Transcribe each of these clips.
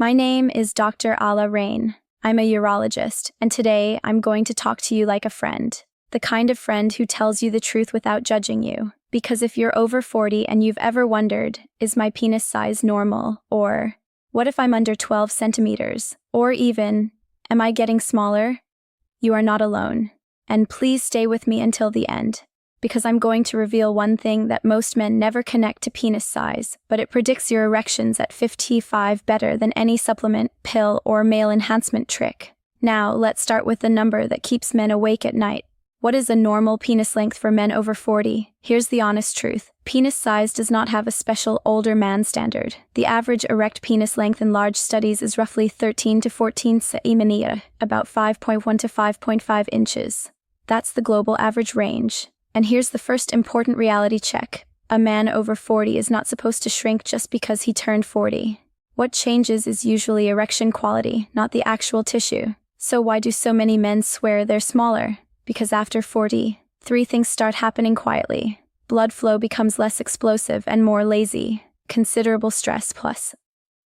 My name is Dr. Alla Rein. I'm a urologist, and today I'm going to talk to you like a friend. The kind of friend who tells you the truth without judging you. Because if you're over 40 and you've ever wondered, is my penis size normal? Or, what if I'm under 12 centimeters? Or even, am I getting smaller? You are not alone. And please stay with me until the end, because I'm going to reveal one thing that most men never connect to penis size, but it predicts your erections at 55 better than any supplement, pill, or male enhancement trick. Now, let's start with the number that keeps men awake at night. What is a normal penis length for men over 40? Here's the honest truth. Penis size does not have a special older man standard. The average erect penis length in large studies is roughly 13 to 14 cm, about 5.1 to 5.5 inches. That's the global average range. And here's the first important reality check. A man over 40 is not supposed to shrink just because he turned 40. What changes is usually erection quality, not the actual tissue. So why do so many men swear they're smaller? Because after 40, three things start happening quietly. Blood flow becomes less explosive and more lazy. Considerable stress plus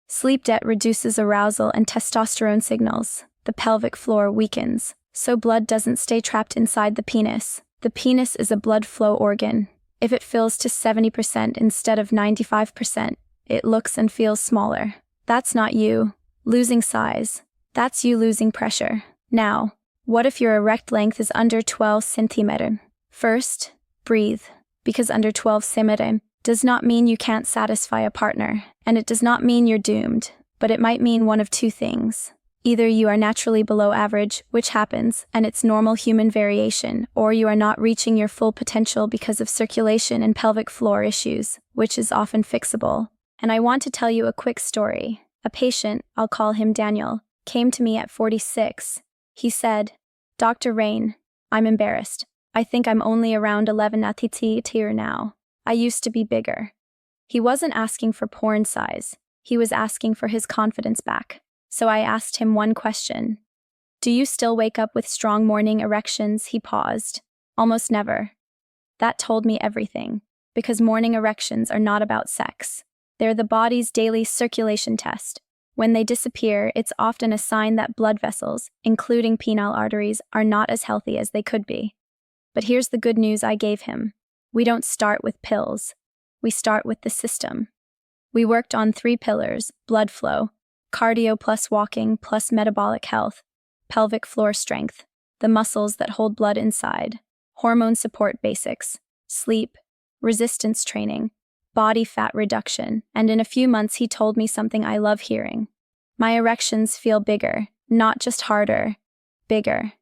sleep debt reduces arousal and testosterone signals. The pelvic floor weakens, so blood doesn't stay trapped inside the penis. The penis is a blood flow organ. If it fills to 70% instead of 95%, it looks and feels smaller. That's not you losing size. That's you losing pressure. Now, what if your erect length is under 12 centimeters? First, breathe. Because under 12 centimeters does not mean you can't satisfy a partner, and it does not mean you're doomed, but it might mean one of two things. Either you are naturally below average, which happens, and it's normal human variation, or you are not reaching your full potential because of circulation and pelvic floor issues, which is often fixable. And I want to tell you a quick story. A patient, I'll call him Daniel, came to me at 46. He said, "Dr. Rein, I'm embarrassed. I think I'm only around 11 cm now. I used to be bigger." He wasn't asking for porn size. He was asking for his confidence back. So I asked him one question. "Do you still wake up with strong morning erections?" He paused. "Almost never." That told me everything, because morning erections are not about sex. They're the body's daily circulation test. When they disappear, it's often a sign that blood vessels, including penile arteries, are not as healthy as they could be. But here's the good news I gave him. We don't start with pills. We start with the system. We worked on 3 pillars: blood flow, cardio plus walking plus metabolic health, pelvic floor strength, the muscles that hold blood inside, hormone support basics, sleep, resistance training, body fat reduction, and in a few months he told me something I love hearing. My erections feel bigger, not just harder, bigger.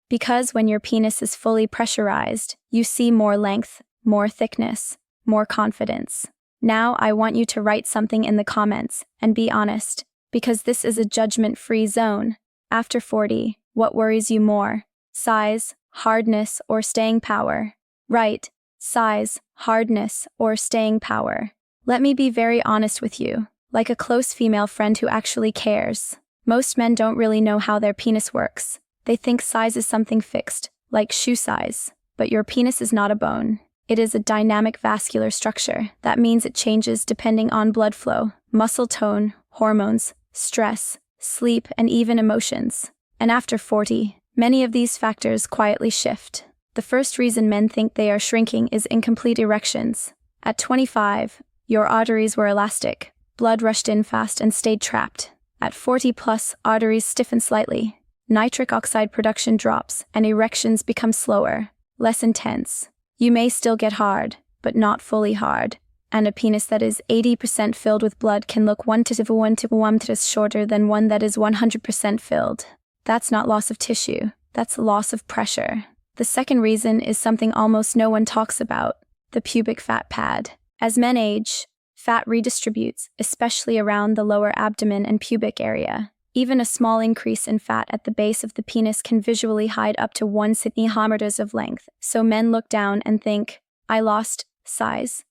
Because when your penis is fully pressurized, you see more length, more thickness, more confidence. Now I want you to write something in the comments and be honest, because this is a judgment-free zone. After 40, what worries you more? Size, hardness, or staying power? Write size, hardness, or staying power. Let me be very honest with you, like a close female friend who actually cares. Most men don't really know how their penis works. They think size is something fixed, like shoe size. But your penis is not a bone. It is a dynamic vascular structure. That means it changes depending on blood flow, muscle tone, hormones, stress, sleep, and even emotions. And after 40, many of these factors quietly shift. The first reason men think they are shrinking is incomplete erections. At 25, your arteries were elastic. Blood rushed in fast and stayed trapped. At 40 plus, arteries stiffen slightly. Nitric oxide production drops, and erections become slower, less intense. You may still get hard, but not fully hard. And a penis that is 80% filled with blood can look 1 to 1 shorter than one that is 100% filled. That's not loss of tissue. That's loss of pressure. The second reason is something almost no one talks about: the pubic fat pad. As men age, fat redistributes, especially around the lower abdomen and pubic area. Even a small increase in fat at the base of the penis can visually hide up to 1 centimeter of length, so men look down and think, "I lost size."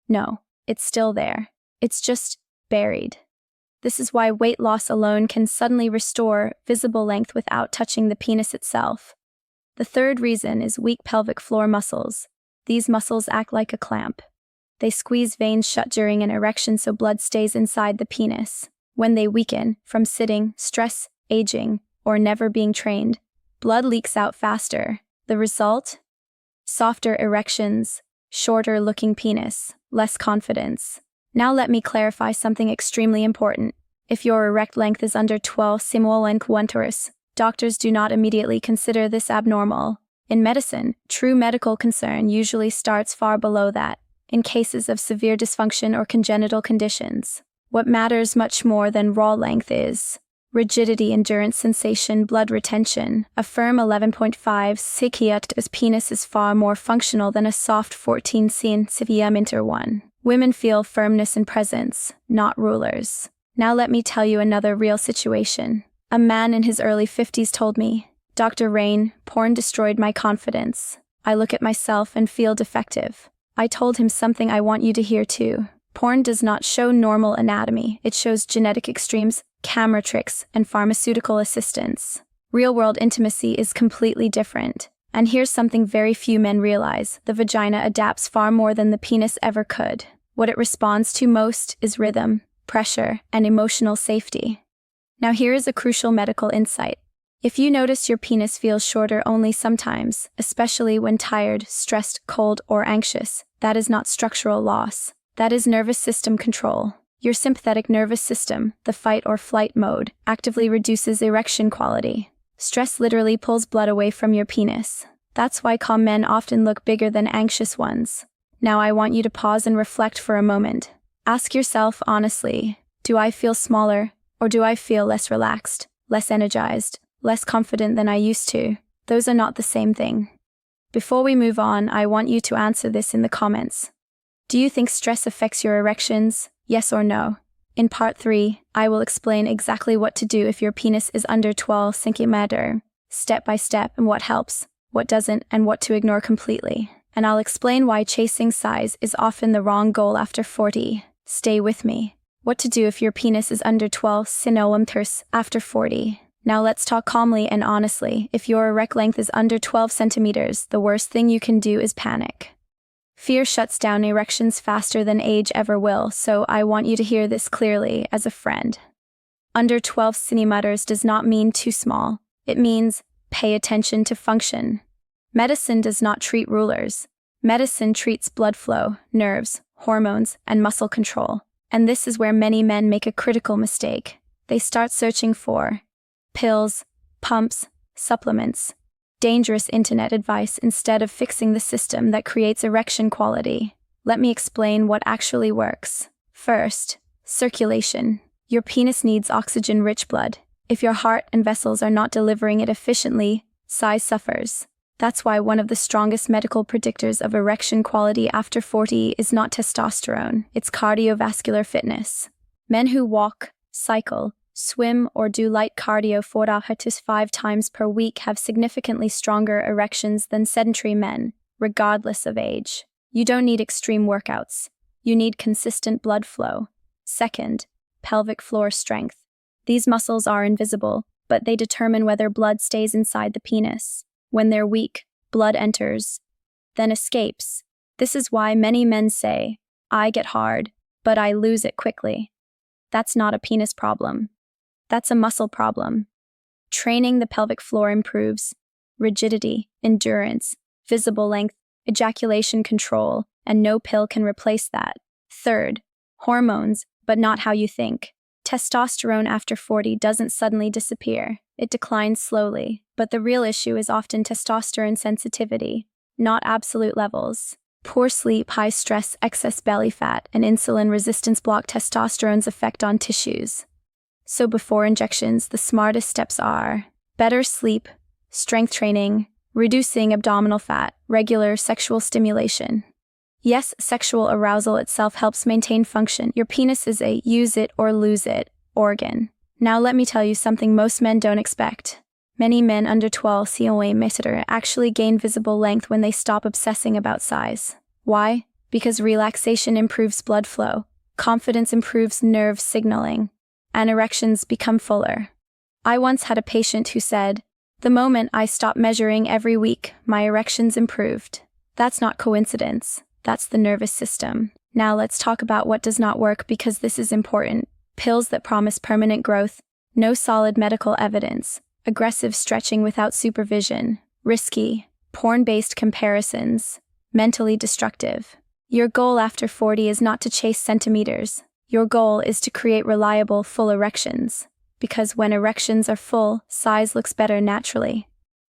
No, it's still there. It's just buried. This is why weight loss alone can suddenly restore visible length without touching the penis itself. The third reason is weak pelvic floor muscles. These muscles act like a clamp. They squeeze veins shut during an erection so blood stays inside the penis. When they weaken from sitting, stress, aging, or never being trained, blood leaks out faster. The result? Softer erections, shorter looking penis, less confidence. Now let me clarify something extremely important. If your erect length is under 12 cm, doctors do not immediately consider this abnormal. In medicine, true medical concern usually starts far below that, in cases of severe dysfunction or congenital conditions. What matters much more than raw length is rigidity, endurance, sensation, blood retention. A firm 11.5 cm penis is far more functional than a soft 14 cm one. Women feel firmness and presence, not rulers. Now let me tell you another real situation. A man in his early 50s told me, "Dr. Rein, porn destroyed my confidence. I look at myself and feel defective." I told him something I want you to hear too. Porn does not show normal anatomy. It shows genetic extremes, camera tricks, and pharmaceutical assistance. Real-world intimacy is completely different. And here's something very few men realize. The vagina adapts far more than the penis ever could. What it responds to most is rhythm, pressure, and emotional safety. Now here is a crucial medical insight. If you notice your penis feels shorter only sometimes, especially when tired, stressed, cold, or anxious, that is not structural loss. That is nervous system control. Your sympathetic nervous system, the fight or flight mode, actively reduces erection quality. Stress literally pulls blood away from your penis. That's why calm men often look bigger than anxious ones. Now I want you to pause and reflect for a moment. Ask yourself honestly, do I feel smaller, or do I feel less relaxed, less energized, less confident than I used to? Those are not the same thing. Before we move on, I want you to answer this in the comments. Do you think stress affects your erections? Yes or no? In part 3, I will explain exactly what to do if your penis is under 12 cm, step by step, and what helps, what doesn't, and what to ignore completely. And I'll explain why chasing size is often the wrong goal after 40. Stay with me. What to do if your penis is under 12 cm after 40. Now let's talk calmly and honestly. If your erect length is under 12 centimeters, the worst thing you can do is panic. Fear shuts down erections faster than age ever will, so I want you to hear this clearly as a friend. Under 12 centimeters does not mean too small. It means pay attention to function. Medicine does not treat rulers. Medicine treats blood flow, nerves, hormones, and muscle control. And this is where many men make a critical mistake. They start searching for pills, pumps, supplements, dangerous internet advice instead of fixing the system that creates erection quality. Let me explain what actually works. First, circulation. Your penis needs oxygen-rich blood. If your heart and vessels are not delivering it efficiently, size suffers. That's why one of the strongest medical predictors of erection quality after 40 is not testosterone, it's cardiovascular fitness. Men who walk, cycle, swim, or do light cardio 4 to 5 times per week have significantly stronger erections than sedentary men, regardless of age. You don't need extreme workouts. You need consistent blood flow. Second, pelvic floor strength. These muscles are invisible, but they determine whether blood stays inside the penis. When they're weak, blood enters, then escapes. This is why many men say, "I get hard, but I lose it quickly." That's not a penis problem. That's a muscle problem. Training the pelvic floor improves rigidity, endurance, visible length, ejaculation control, and no pill can replace that. Third, hormones, but not how you think. Testosterone after 40 doesn't suddenly disappear. It declines slowly, but the real issue is often testosterone sensitivity, not absolute levels. Poor sleep, high stress, excess belly fat, and insulin resistance block testosterone's effect on tissues. So before injections, the smartest steps are better sleep, strength training, reducing abdominal fat, regular sexual stimulation. Yes, sexual arousal itself helps maintain function. Your penis is a use it or lose it organ. Now let me tell you something most men don't expect. Many men under 12 cm actually gain visible length when they stop obsessing about size. Why? Because relaxation improves blood flow, confidence improves nerve signaling, and erections become fuller. I once had a patient who said, "The moment I stopped measuring every week, my erections improved." That's not coincidence. That's the nervous system. Now let's talk about what does not work because this is important. pills that promise permanent growth, no solid medical evidence, aggressive stretching without supervision, risky, porn-based comparisons, mentally destructive. Your goal after 40 is not to chase centimeters. Your goal is to create reliable, full erections. Because when erections are full, size looks better naturally.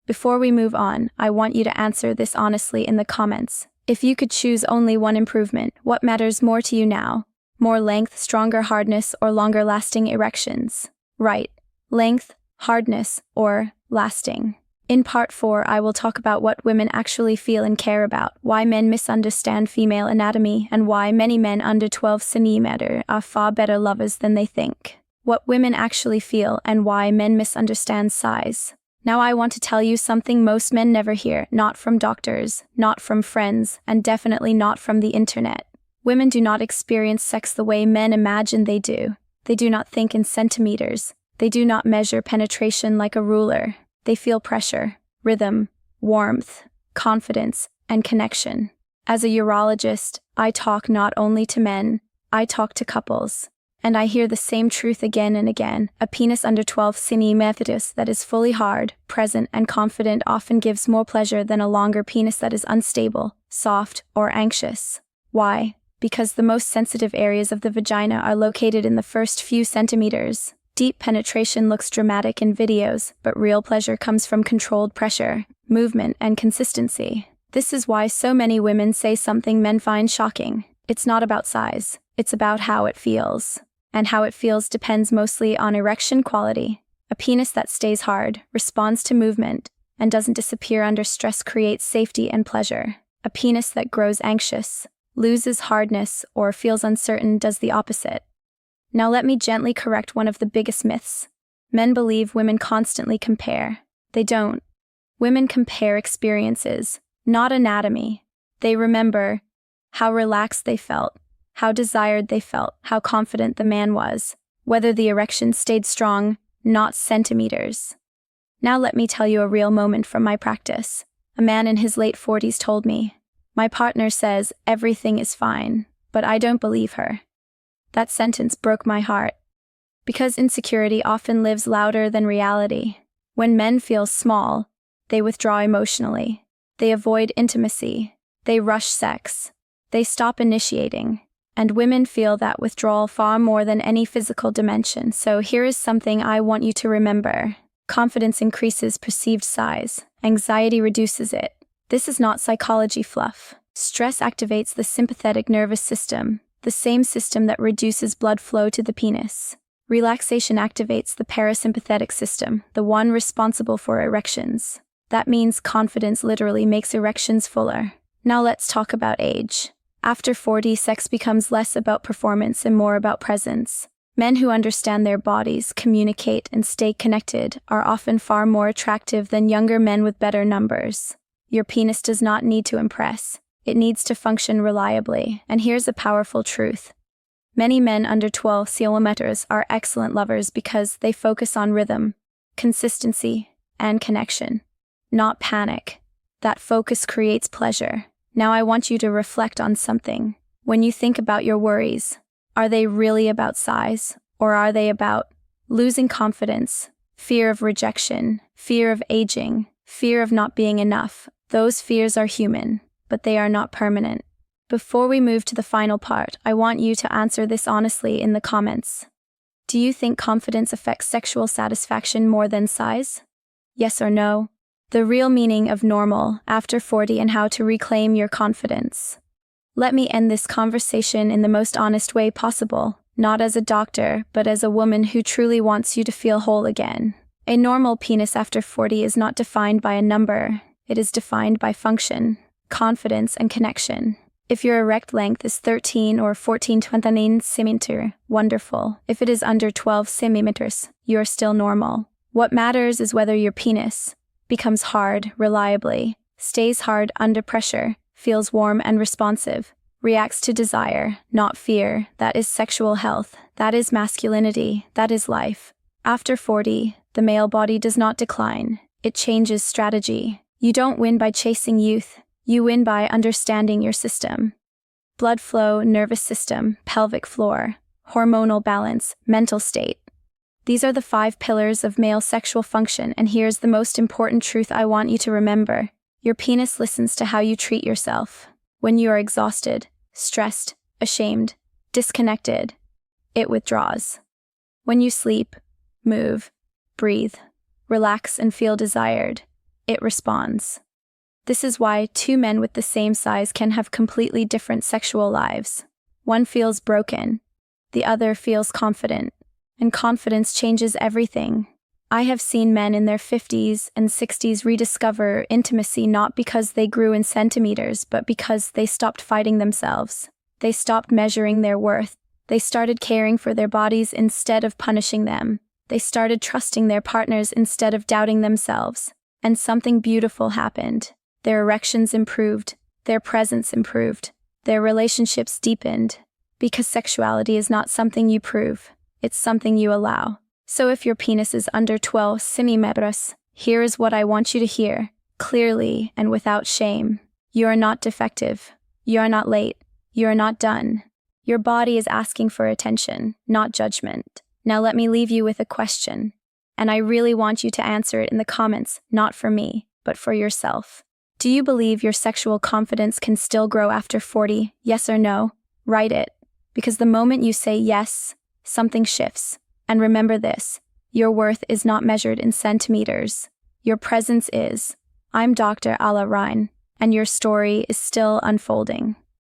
Before we move on, I want you to answer this honestly in the comments. If you could choose only one improvement, what matters more to you now? More length, stronger hardness, or longer-lasting erections? Right. Length, hardness, or lasting. In part 4, I will talk about what women actually feel and care about, why men misunderstand female anatomy, and why many men under 12 cm are far better lovers than they think. What women actually feel and why men misunderstand size. Now I want to tell you something most men never hear, not from doctors, not from friends, and definitely not from the internet. Women do not experience sex the way men imagine they do. They do not think in centimeters. They do not measure penetration like a ruler. They feel pressure, rhythm, warmth, confidence, and connection. As a urologist, I talk not only to men, I talk to couples. And I hear the same truth again and again. A penis under 12 cm that is fully hard, present, and confident often gives more pleasure than a longer penis that is unstable, soft, or anxious. Why? Because the most sensitive areas of the vagina are located in the first few centimeters. Deep penetration looks dramatic in videos, but real pleasure comes from controlled pressure, movement, and consistency. This is why so many women say something men find shocking. It's not about size, it's about how it feels. And how it feels depends mostly on erection quality. A penis that stays hard, responds to movement, and doesn't disappear under stress creates safety and pleasure. A penis that grows anxious, loses hardness, or feels uncertain does the opposite. Now let me gently correct one of the biggest myths. Men believe women constantly compare. They don't. Women compare experiences, not anatomy. They remember how relaxed they felt, how desired they felt, how confident the man was, whether the erection stayed strong, not centimeters. Now let me tell you a real moment from my practice. A man in his late 40s told me, "My partner says everything is fine, but I don't believe her." That sentence broke my heart. Because insecurity often lives louder than reality. When men feel small, they withdraw emotionally. They avoid intimacy. They rush sex. They stop initiating. And women feel that withdrawal far more than any physical dimension. So here is something I want you to remember. Confidence increases perceived size. Anxiety reduces it. This is not psychology fluff. Stress activates the sympathetic nervous system, the same system that reduces blood flow to the penis. Relaxation activates the parasympathetic system, the one responsible for erections. That means confidence literally makes erections fuller. Now let's talk about age. After 40, sex becomes less about performance and more about presence. Men who understand their bodies, communicate, and stay connected are often far more attractive than younger men with better numbers. Your penis does not need to impress. It needs to function reliably. And here's a powerful truth. Many men under 12 cm are excellent lovers because they focus on rhythm, consistency, and connection, not panic. That focus creates pleasure. Now I want you to reflect on something. When you think about your worries, are they really about size, or are they about losing confidence, fear of rejection, fear of aging, fear of not being enough? Those fears are human, but they are not permanent. Before we move to the final part, I want you to answer this honestly in the comments. Do you think confidence affects sexual satisfaction more than size? Yes or no? The real meaning of normal after 40 and how to reclaim your confidence. Let me end this conversation in the most honest way possible, not as a doctor, but as a woman who truly wants you to feel whole again. A normal penis after 40 is not defined by a number. It is defined by function, confidence, and connection. If your erect length is 13 or 14 centimeters, wonderful. If it is under 12 centimeters, you are still normal. What matters is whether your penis becomes hard reliably, stays hard under pressure, feels warm and responsive, reacts to desire, not fear. That is sexual health. That is masculinity. That is life. After 40, the male body does not decline. It changes strategy. You don't win by chasing youth. You win by understanding your system. Blood flow, nervous system, pelvic floor, hormonal balance, mental state. These are the 5 pillars of male sexual function, and here's the most important truth I want you to remember. Your penis listens to how you treat yourself. When you are exhausted, stressed, ashamed, disconnected, it withdraws. When you sleep, move, breathe, relax, and feel desired, it responds. This is why 2 men with the same size can have completely different sexual lives. One feels broken, the other feels confident, and confidence changes everything. I have seen men in their 50s and 60s rediscover intimacy not because they grew in centimeters, but because they stopped fighting themselves. They stopped measuring their worth. They started caring for their bodies instead of punishing them. They started trusting their partners instead of doubting themselves. And something beautiful happened. Their erections improved. Their presence improved. Their relationships deepened. Because sexuality is not something you prove. It's something you allow. So if your penis is under 12 centimeters, here is what I want you to hear, clearly and without shame. You are not defective. You are not late. You are not done. Your body is asking for attention, not judgment. Now let me leave you with a question. And I really want you to answer it in the comments, not for me, but for yourself. Do you believe your sexual confidence can still grow after 40? Yes or no? Write it. Because the moment you say yes, something shifts. And remember this, your worth is not measured in centimeters. Your presence is. I'm Dr. Alla Rein, and your story is still unfolding.